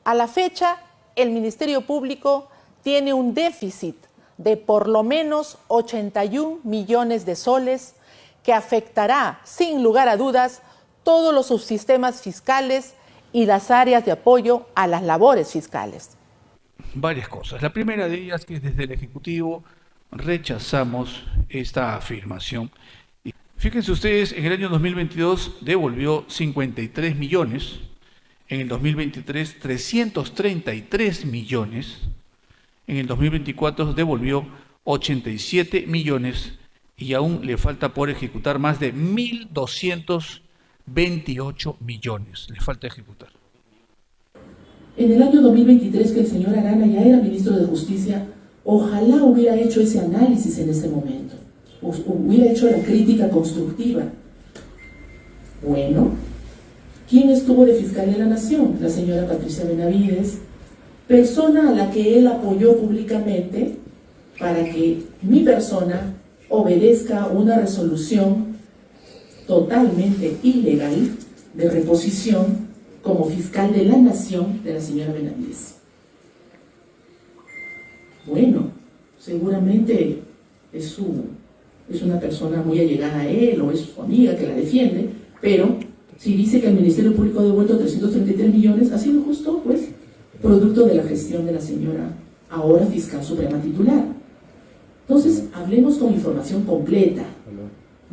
A la fecha, el Ministerio Público tiene un déficit de por lo menos 81 millones de soles que afectará, sin lugar a dudas, todos los subsistemas fiscales y las áreas de apoyo a las labores fiscales. Varias cosas. La primera de ellas, que desde el Ejecutivo rechazamos esta afirmación. Fíjense ustedes, en el año 2022 devolvió 53 millones, en el 2023 333 millones, en el 2024 devolvió 87 millones y aún le falta por ejecutar más de 1.228 millones. Le falta ejecutar. En el año 2023, que el señor Arana ya era ministro de Justicia, ojalá hubiera hecho ese análisis en ese momento, hubiera hecho la crítica constructiva. Bueno, ¿quién estuvo de fiscal de la Nación? La señora Patricia Benavides, persona a la que él apoyó públicamente para que mi persona obedezca una resolución totalmente ilegal de reposición como fiscal de la Nación de la señora Benavides. Bueno, seguramente es una persona muy allegada a él o es su amiga que la defiende, pero si dice que el Ministerio Público ha devuelto 333 millones, ha sido justo, pues, producto de la gestión de la señora, ahora fiscal suprema titular. Entonces, hablemos con información completa,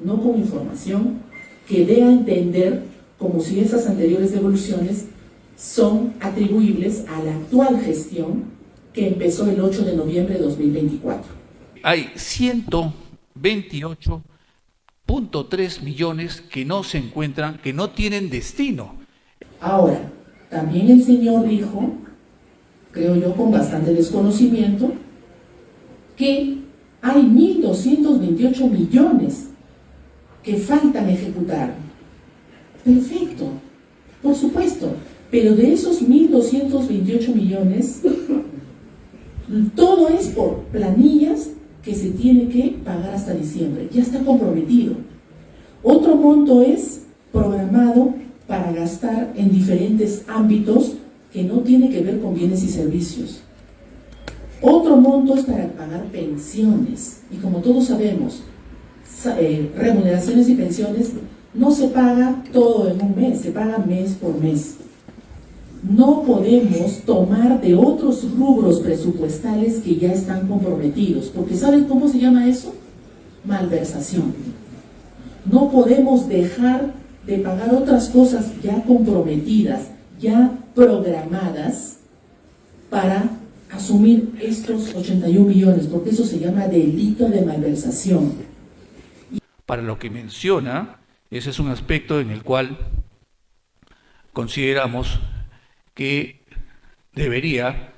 no con información que dé a entender como si esas anteriores devoluciones son atribuibles a la actual gestión que empezó el 8 de noviembre de 2024. Hay 128.3 millones que no se encuentran, que no tienen destino. Ahora, también el señor dijo, creo yo con bastante desconocimiento, que hay 1.228 millones que faltan ejecutar. Perfecto, por supuesto, pero de esos 1.228 millones, todo es por planillas que se tiene que pagar hasta diciembre, ya está comprometido. Otro monto es programado para gastar en diferentes ámbitos que no tiene que ver con bienes y servicios. Otro monto es para pagar pensiones, y como todos sabemos, remuneraciones y pensiones no se paga todo en un mes, se paga mes por mes. No podemos tomar de otros rubros presupuestales que ya están comprometidos, porque ¿saben cómo se llama eso? Malversación. No podemos dejar de pagar otras cosas ya comprometidas, ya programadas, para asumir estos 81 millones, porque eso se llama delito de malversación. Para lo que menciona, ese es un aspecto en el cual consideramos que debería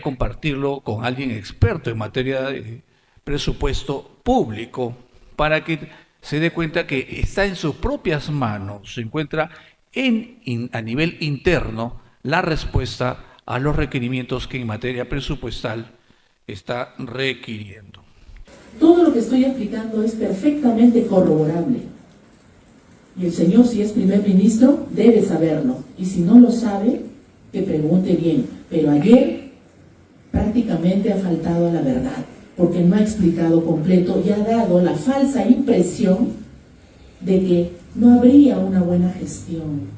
compartirlo con alguien experto en materia de presupuesto público para que se dé cuenta que está en sus propias manos, se encuentra a nivel interno la respuesta a los requerimientos que en materia presupuestal está requiriendo. Todo lo que estoy explicando es perfectamente corroborable. Y el señor, si es primer ministro, debe saberlo. Y si no lo sabe, que pregunte bien. Pero ayer prácticamente ha faltado a la verdad, porque no ha explicado completo y ha dado la falsa impresión de que no habría una buena gestión,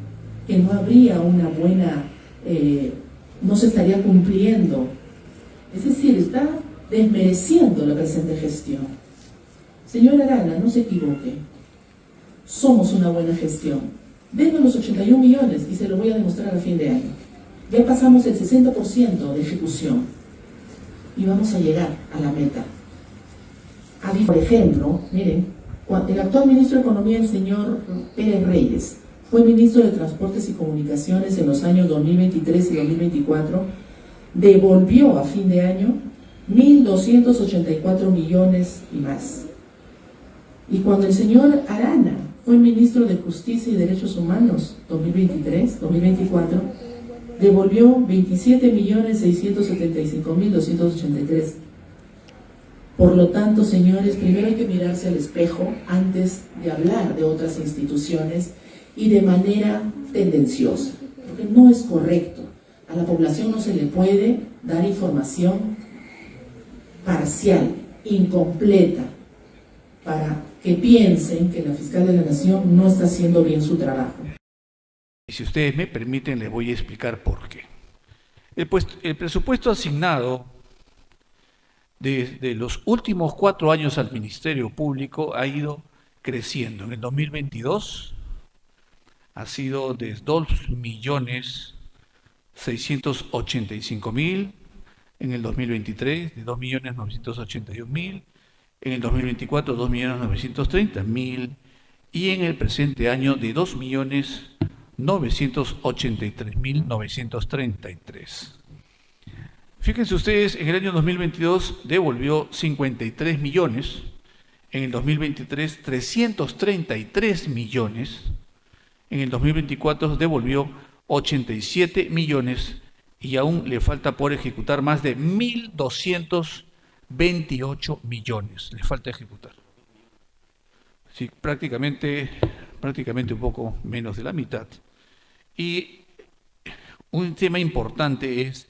que no habría una buena, no se estaría cumpliendo. Es decir, está desmereciendo la presente gestión. Señor Arana, no se equivoque. Somos una buena gestión. Denme los 81 millones y se lo voy a demostrar a fin de año. Ya pasamos el 60% de ejecución y vamos a llegar a la meta. Por ejemplo, miren, el actual ministro de Economía, el señor Pérez Reyes, fue ministro de Transportes y Comunicaciones en los años 2023 y 2024, devolvió a fin de año 1.284 millones y más. Y cuando el señor Arana fue ministro de Justicia y Derechos Humanos 2023-2024, devolvió 27.675.283. Por lo tanto, señores, primero hay que mirarse al espejo antes de hablar de otras instituciones y de manera tendenciosa. porque no es correcto. A la población no se le puede dar información parcial, incompleta, para que piensen que la fiscal de la Nación no está haciendo bien su trabajo. Y si ustedes me permiten, les voy a explicar por qué. El presupuesto asignado desde los últimos 4 años al Ministerio Público ha ido creciendo. En el 2022 ha sido de 2.685.000, en el 2023 de 2.981.000, en el 2024 2.930.000 y en el presente año de 2.983.933. Fíjense ustedes, en el año 2022 devolvió 53 millones, en el 2023 333 millones, en el 2024 devolvió 87 millones y aún le falta por ejecutar más de 1.228 millones. Le falta ejecutar. Sí, prácticamente un poco menos de la mitad. Y un tema importante es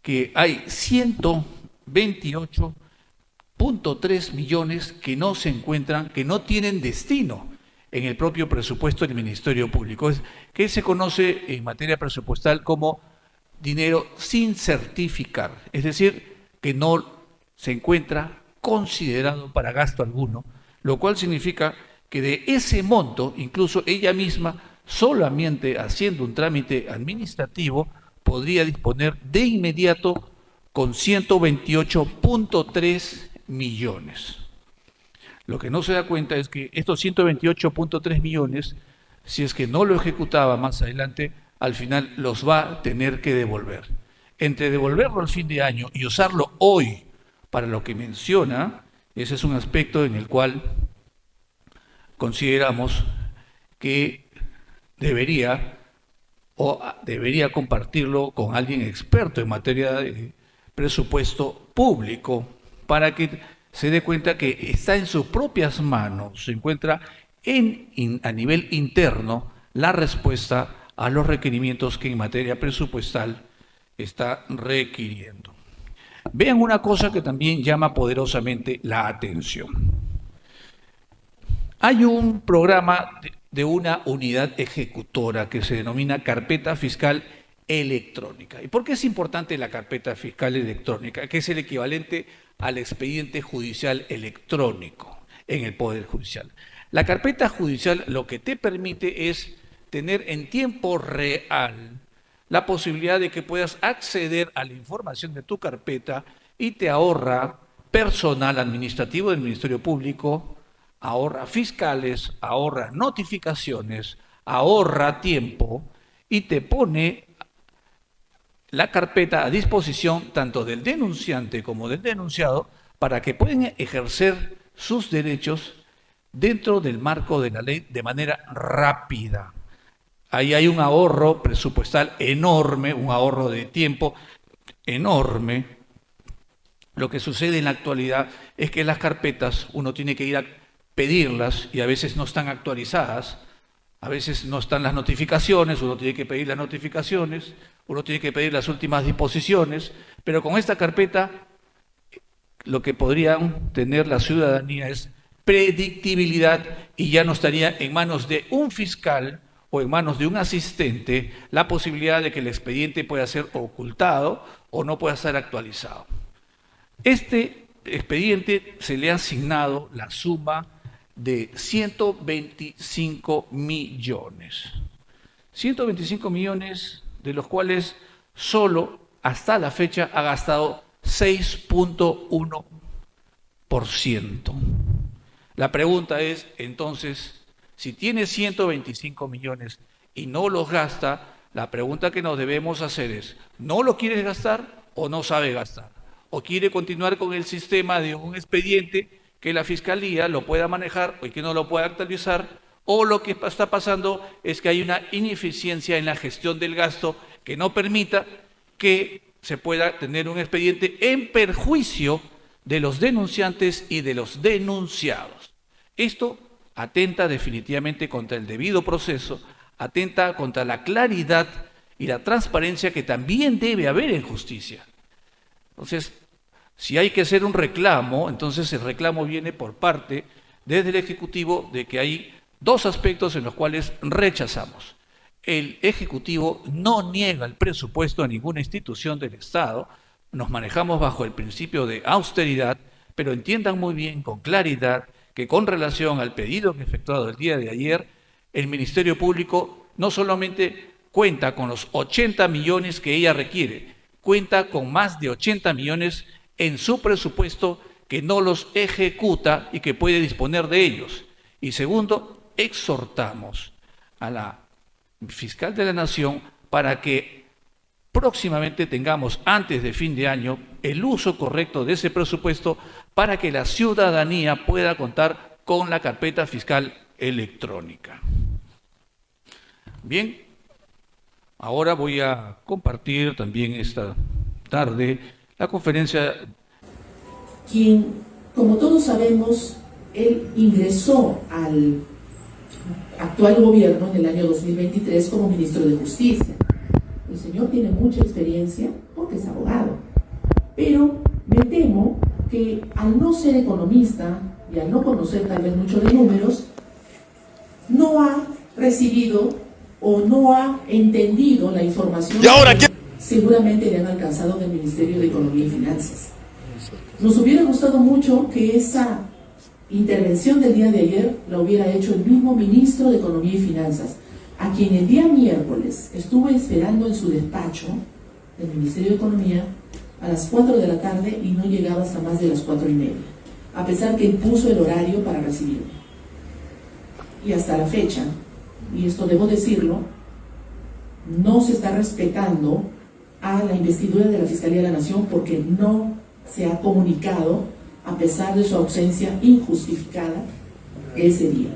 que hay 128.3 millones que no se encuentran, que no tienen destino en el propio presupuesto del Ministerio Público, que se conoce en materia presupuestal como dinero sin certificar, es decir, que no se encuentra considerado para gasto alguno, lo cual significa que de ese monto, incluso ella misma, solamente haciendo un trámite administrativo, podría disponer de inmediato con 128.3 millones. Lo que no se da cuenta es que estos 128.3 millones, si es que no lo ejecutaba más adelante, al final los va a tener que devolver. Entre devolverlo al fin de año y usarlo hoy para lo que menciona, ese es un aspecto en el cual consideramos que debería compartirlo con alguien experto en materia de presupuesto público para que se dé cuenta que está en sus propias manos, se encuentra a nivel interno la respuesta a los requerimientos que en materia presupuestal está requiriendo. Vean una cosa que también llama poderosamente la atención. Hay un programa de una unidad ejecutora que se denomina carpeta fiscal electrónica. ¿Y por qué es importante la carpeta fiscal electrónica? Que es el equivalente al expediente judicial electrónico en el Poder Judicial. La carpeta judicial lo que te permite es tener en tiempo real la posibilidad de que puedas acceder a la información de tu carpeta y te ahorra personal administrativo del Ministerio Público, ahorra fiscales, ahorra notificaciones, ahorra tiempo y te pone la carpeta a disposición tanto del denunciante como del denunciado para que puedan ejercer sus derechos dentro del marco de la ley de manera rápida. Ahí hay un ahorro presupuestal enorme, un ahorro de tiempo enorme. Lo que sucede en la actualidad es que las carpetas uno tiene que ir a pedirlas y a veces no están actualizadas, a veces no están las notificaciones, uno tiene que pedir las notificaciones, uno tiene que pedir las últimas disposiciones, pero con esta carpeta lo que podrían tener la ciudadanía es predictibilidad y ya no estaría en manos de un fiscal o en manos de un asistente la posibilidad de que el expediente pueda ser ocultado o no pueda ser actualizado. Este expediente se le ha asignado la suma de 125 millones. 125 millones de los cuales solo hasta la fecha ha gastado 6.1%. La pregunta es, entonces, si tiene 125 millones y no los gasta, la pregunta que nos debemos hacer es, ¿no lo quieres gastar o no sabe gastar? ¿O quiere continuar con el sistema de un expediente que la Fiscalía lo pueda manejar y que no lo pueda actualizar? O lo que está pasando es que hay una ineficiencia en la gestión del gasto que no permita que se pueda tener un expediente en perjuicio de los denunciantes y de los denunciados. Esto atenta definitivamente contra el debido proceso, atenta contra la claridad y la transparencia que también debe haber en justicia. Entonces, si hay que hacer un reclamo, entonces el reclamo viene por parte desde el Ejecutivo de que hay dos aspectos en los cuales rechazamos. El Ejecutivo no niega el presupuesto a ninguna institución del Estado, nos manejamos bajo el principio de austeridad, pero entiendan muy bien, con claridad, que con relación al pedido que he efectuado el día de ayer, el Ministerio Público no solamente cuenta con los 80 millones que ella requiere, cuenta con más de 80 millones en su presupuesto que no los ejecuta y que puede disponer de ellos. Y segundo, exhortamos a la fiscal de la Nación para que próximamente tengamos, antes de fin de año, el uso correcto de ese presupuesto para que la ciudadanía pueda contar con la carpeta fiscal electrónica. Bien, ahora voy a compartir también esta tarde la conferencia. Quien, como todos sabemos, él ingresó al actual gobierno en el año 2023 como ministro de Justicia. El señor tiene mucha experiencia porque es abogado, pero me temo que al no ser economista y al no conocer tal vez mucho de números, no ha recibido o no ha entendido la información que seguramente le han alcanzado del Ministerio de Economía y Finanzas. Nos hubiera gustado mucho que esa intervención del día de ayer la hubiera hecho el mismo ministro de Economía y Finanzas, a quien el día miércoles estuve esperando en su despacho del Ministerio de Economía a las 4 de la tarde y no llegaba hasta más de las 4:30, a pesar que él puso el horario para recibirme. Y hasta la fecha, y esto debo decirlo, no se está respetando a la investidura de la Fiscalía de la Nación porque no se ha comunicado a pesar de su ausencia injustificada ese día.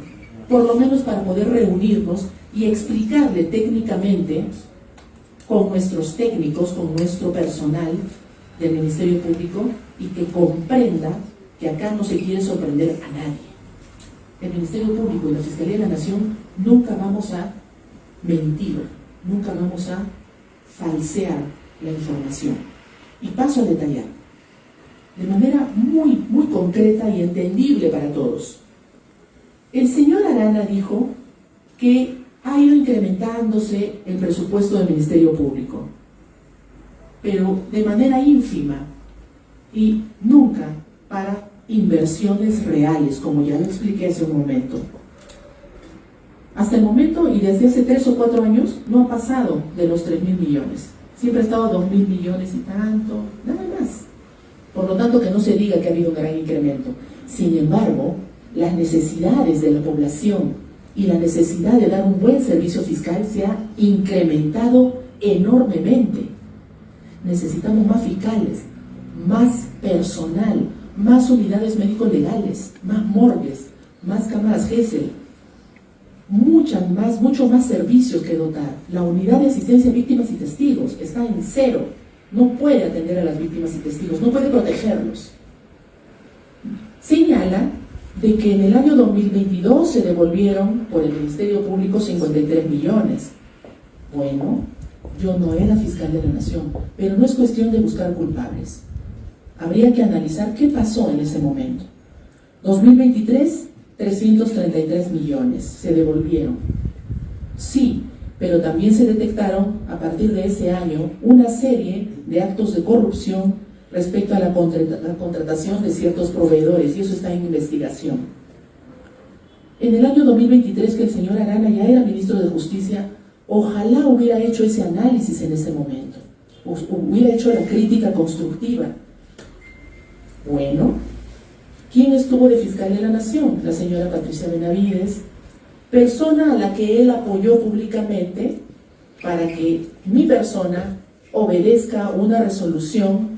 Por lo menos para poder reunirnos y explicarle técnicamente con nuestros técnicos, con nuestro personal del Ministerio Público y que comprenda que acá no se quiere sorprender a nadie. El Ministerio Público y la Fiscalía de la Nación nunca vamos a mentir, nunca vamos a falsear la información. Y paso a detallar, de manera muy concreta y entendible para todos. El señor Arana dijo que ha ido incrementándose el presupuesto del Ministerio Público, pero de manera ínfima y nunca para inversiones reales, como ya lo expliqué hace un momento. Hasta el momento y desde hace 3 o 4 años no ha pasado de los 3.000 millones. Siempre ha estado a 2.000 millones y tanto, nada más. Por lo tanto, que no se diga que ha habido un gran incremento. Sin embargo, las necesidades de la población y la necesidad de dar un buen servicio fiscal se ha incrementado enormemente. Necesitamos más fiscales, más personal, más unidades médico-legales, más morgues, más cámaras GESEL, mucho más servicios que dotar. La unidad de asistencia a víctimas y testigos está en 0. No puede atender a las víctimas y testigos, no puede protegerlos. Señala de que en el año 2022 se devolvieron por el Ministerio Público 53 millones. Bueno, yo no era fiscal de la Nación, pero no es cuestión de buscar culpables. Habría que analizar qué pasó en ese momento. 2023, 333 millones se devolvieron. Sí, pero también se detectaron a partir de ese año una serie de actos de corrupción respecto a la contratación de ciertos proveedores, y eso está en investigación. En el año 2023, que el señor Arana ya era ministro de Justicia, ojalá hubiera hecho ese análisis en ese momento, hubiera hecho la crítica constructiva. Bueno, ¿quién estuvo de fiscal de la Nación? La señora Patricia Benavides, persona a la que él apoyó públicamente para que mi persona obedezca una resolución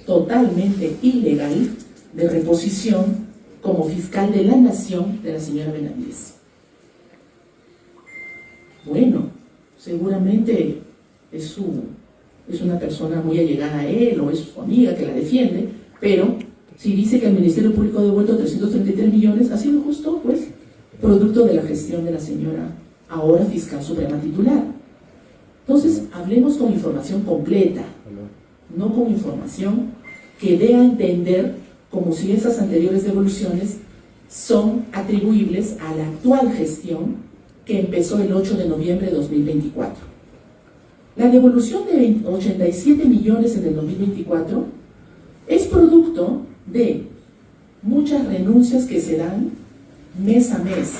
totalmente ilegal de reposición como fiscal de la Nación de la señora Benavides. Bueno, seguramente es una persona muy allegada a él o es su amiga que la defiende, pero si dice que el Ministerio Público ha devuelto 333 millones, ha sido justo, pues, producto de la gestión de la señora ahora fiscal suprema titular. Entonces, hablemos con información completa, no con información que dé a entender como si esas anteriores devoluciones son atribuibles a la actual gestión que empezó el 8 de noviembre de 2024. La devolución de 87 millones en el 2024 es producto de muchas renuncias que se dan mes a mes,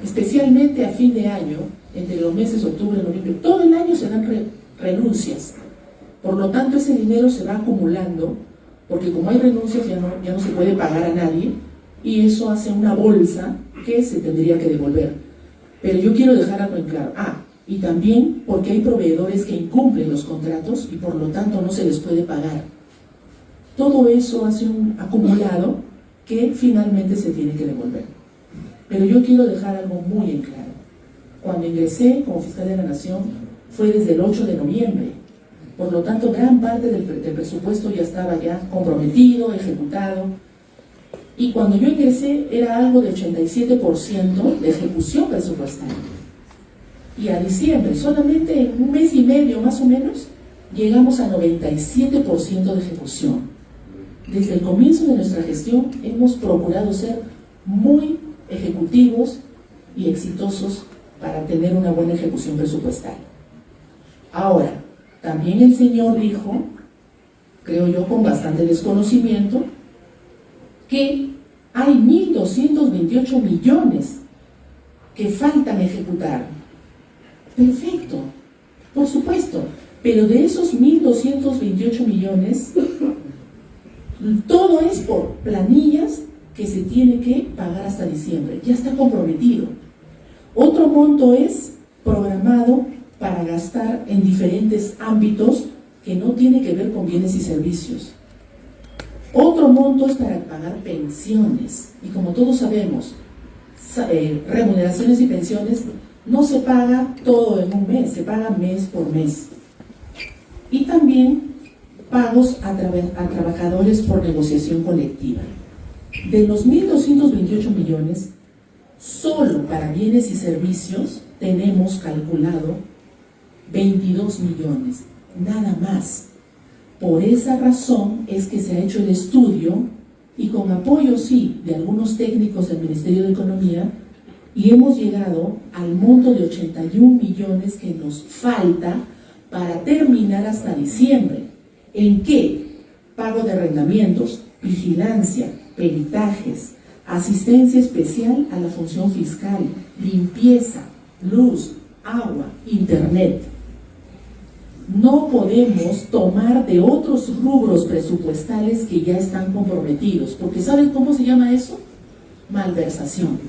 especialmente a fin de año, entre los meses octubre y noviembre. Todo el año se dan renuncias. Por lo tanto, ese dinero se va acumulando, porque como hay renuncias ya no se puede pagar a nadie, y eso hace una bolsa que se tendría que devolver. Pero yo quiero dejar algo en claro. Y también porque hay proveedores que incumplen los contratos y por lo tanto no se les puede pagar. Todo eso hace un acumulado que finalmente se tiene que devolver. Pero yo quiero dejar algo muy en claro. Cuando ingresé como fiscal de la Nación fue desde el 8 de noviembre. Por lo tanto, gran parte del presupuesto ya estaba ya comprometido, ejecutado. Y cuando yo ingresé era algo de 87% de ejecución presupuestaria. Y a diciembre, solamente en un mes y medio más o menos, llegamos a 97% de ejecución. Desde el comienzo de nuestra gestión hemos procurado ser muy ejecutivos y exitosos para tener una buena ejecución presupuestaria. Ahora, también el señor dijo, creo yo con bastante desconocimiento, que hay 1.228 millones que faltan ejecutar. Perfecto, por supuesto, pero de esos 1.228 millones, todo es por planillas que se tiene que pagar hasta diciembre, ya está comprometido. Otro monto es programado para gastar en diferentes ámbitos que no tiene que ver con bienes y servicios. Otro monto es para pagar pensiones, y como todos sabemos, remuneraciones y pensiones no se paga todo en un mes, se paga mes por mes. Y también pagos a trabajadores por negociación colectiva. De los 1.228 millones, solo para bienes y servicios tenemos calculado 22 millones, nada más. Por esa razón es que se ha hecho el estudio y con apoyo, sí, de algunos técnicos del Ministerio de Economía, y hemos llegado al monto de 81 millones que nos falta para terminar hasta diciembre. ¿En qué? Pago de arrendamientos, vigilancia, peritajes, asistencia especial a la función fiscal, limpieza, luz, agua, internet. No podemos tomar de otros rubros presupuestales que ya están comprometidos, porque ¿saben cómo se llama eso? Malversación.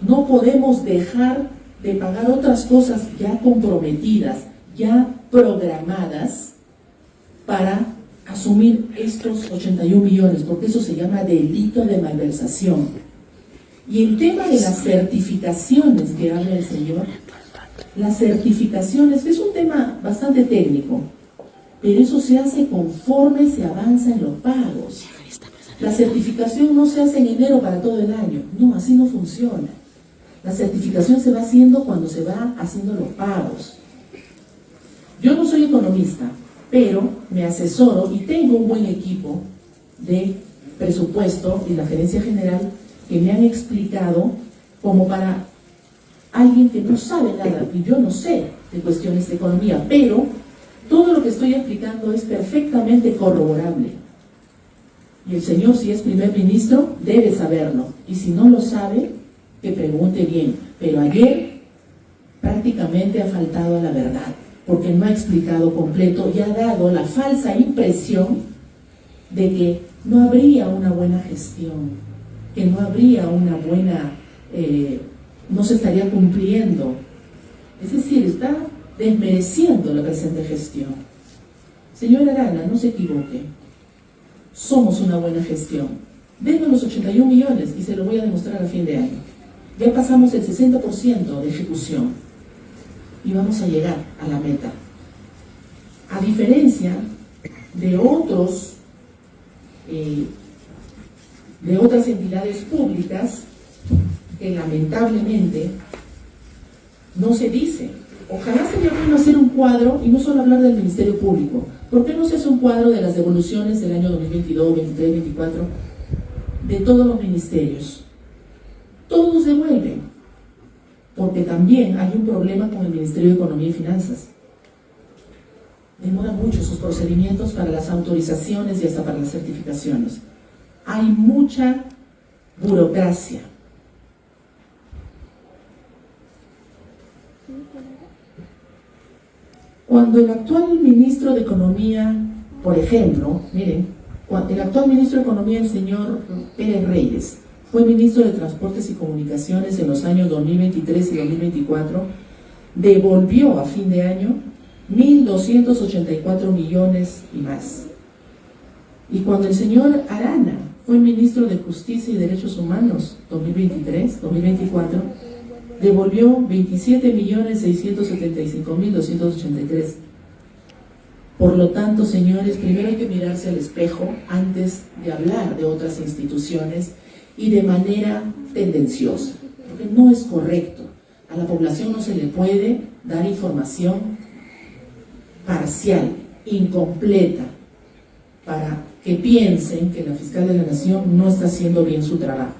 No podemos dejar de pagar otras cosas ya comprometidas, ya programadas, para asumir estos 81 millones, porque eso se llama delito de malversación. Y el tema de las certificaciones que habla el señor, las certificaciones es un tema bastante técnico, pero eso se hace conforme se avanza en los pagos. La certificación no se hace en enero para todo el año, no, así no funciona. La certificación se va haciendo cuando se va haciendo los pagos. Yo no soy economista, pero me asesoro y tengo un buen equipo de presupuesto y la gerencia general que me han explicado como para alguien que no sabe nada, y yo no sé de cuestiones de economía, pero todo lo que estoy explicando es perfectamente corroborable. Y el señor, si es primer ministro, debe saberlo, y si no lo sabe, que pregunte bien. Pero ayer prácticamente ha faltado a la verdad, porque no ha explicado completo y ha dado la falsa impresión de que no habría una buena gestión, que no habría una buena, no se estaría cumpliendo. Es decir, está desmereciendo la presente gestión. Señor Arana, no se equivoque. Somos una buena gestión. Denme los 81 millones y se lo voy a demostrar a fin de año. Ya pasamos el 60% de ejecución y vamos a llegar a la meta. A diferencia de otras entidades públicas que lamentablemente no se dice ojalá sería bueno hacer un cuadro y no solo hablar del Ministerio Público. ¿Por qué no se hace un cuadro de las devoluciones del año 2022, 23, 24 de todos los ministerios? Todos devuelven, porque también hay un problema con el Ministerio de Economía y Finanzas. Demora mucho sus procedimientos para las autorizaciones y hasta para las certificaciones. Hay mucha burocracia. Cuando el actual ministro de Economía, por ejemplo, miren, el actual ministro de Economía, el señor Pérez Reyes, fue ministro de Transportes y Comunicaciones en los años 2023 y 2024, devolvió a fin de año 1.284 millones y más. Y cuando el señor Arana fue ministro de Justicia y Derechos Humanos 2023, 2024, devolvió 27.675.283. Por lo tanto, señores, primero hay que mirarse al espejo antes de hablar de otras instituciones y de manera tendenciosa, porque no es correcto. A la población no se le puede dar información parcial, incompleta, para que piensen que la fiscal de la Nación no está haciendo bien su trabajo.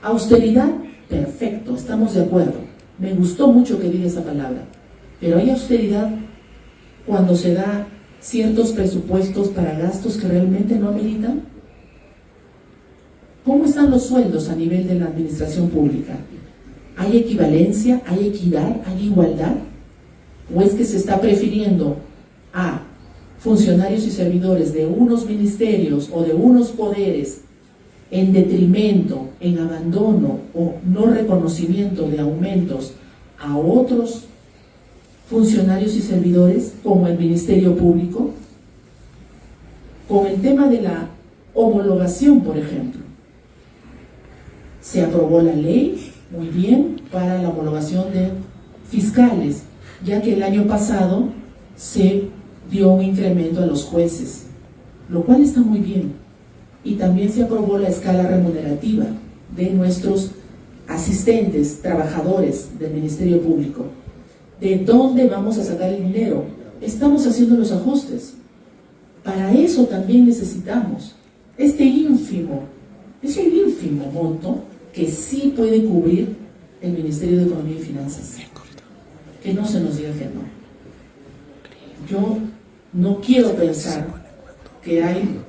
Austeridad, perfecto, estamos de acuerdo. Me gustó mucho que diga esa palabra, pero hay austeridad cuando se da ciertos presupuestos para gastos que realmente no ameritan. ¿Cómo están los sueldos a nivel de la administración pública? ¿Hay equivalencia? ¿Hay equidad? ¿Hay igualdad? ¿O es que se está prefiriendo a funcionarios y servidores de unos ministerios o de unos poderes en detrimento, en abandono o no reconocimiento de aumentos a otros funcionarios y servidores, como el Ministerio Público? Con el tema de la homologación, por ejemplo, se aprobó la ley, muy bien, para la homologación de fiscales, ya que el año pasado se dio un incremento a los jueces, lo cual está muy bien. Y también se aprobó la escala remunerativa de nuestros asistentes, trabajadores del Ministerio Público. ¿De dónde vamos a sacar el dinero? Estamos haciendo los ajustes. Para eso también necesitamos este ínfimo monto que sí puede cubrir el Ministerio de Economía y Finanzas. Que no se nos diga que no. Yo no quiero pensar que hay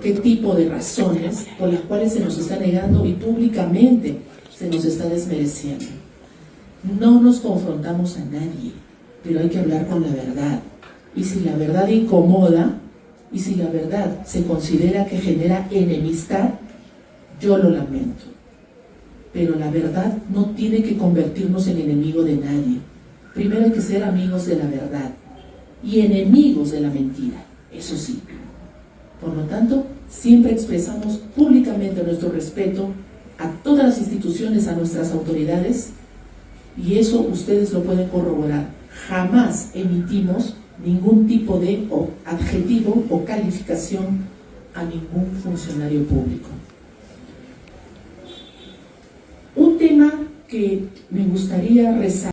qué tipo de razones por las cuales se nos está negando y públicamente se nos está desmereciendo. No nos confrontamos a nadie, pero hay que hablar con la verdad. Y si la verdad incomoda, y si la verdad se considera que genera enemistad, yo lo lamento. Pero la verdad no tiene que convertirnos en enemigo de nadie. Primero hay que ser amigos de la verdad y enemigos de la mentira, eso sí. Por lo tanto, siempre expresamos públicamente nuestro respeto a todas las instituciones, a nuestras autoridades, y eso ustedes lo pueden corroborar. Jamás emitimos ningún tipo de adjetivo o calificación a ningún funcionario público. Un tema que me gustaría resaltar